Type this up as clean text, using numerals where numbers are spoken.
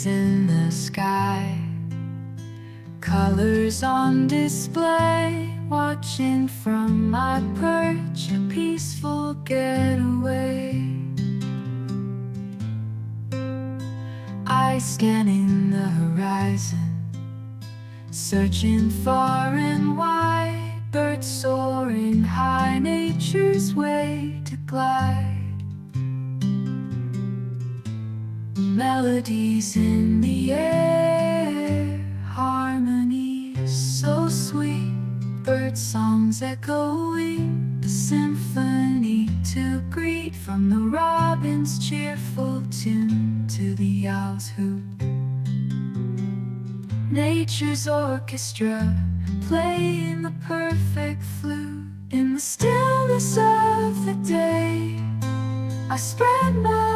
eyes in the sky, colors on display, watching from my perch, a peaceful getaway. Eyes scanning the horizon, searching far and wide, birds soaring high, nature's way to glide. Melodies in the air, harmonies so sweet, bird songs echoing, the symphony to greet. From the robin's cheerful tune to the owl's hoot, nature's orchestra playing the perfect flute. In the stillness of the day, I spread my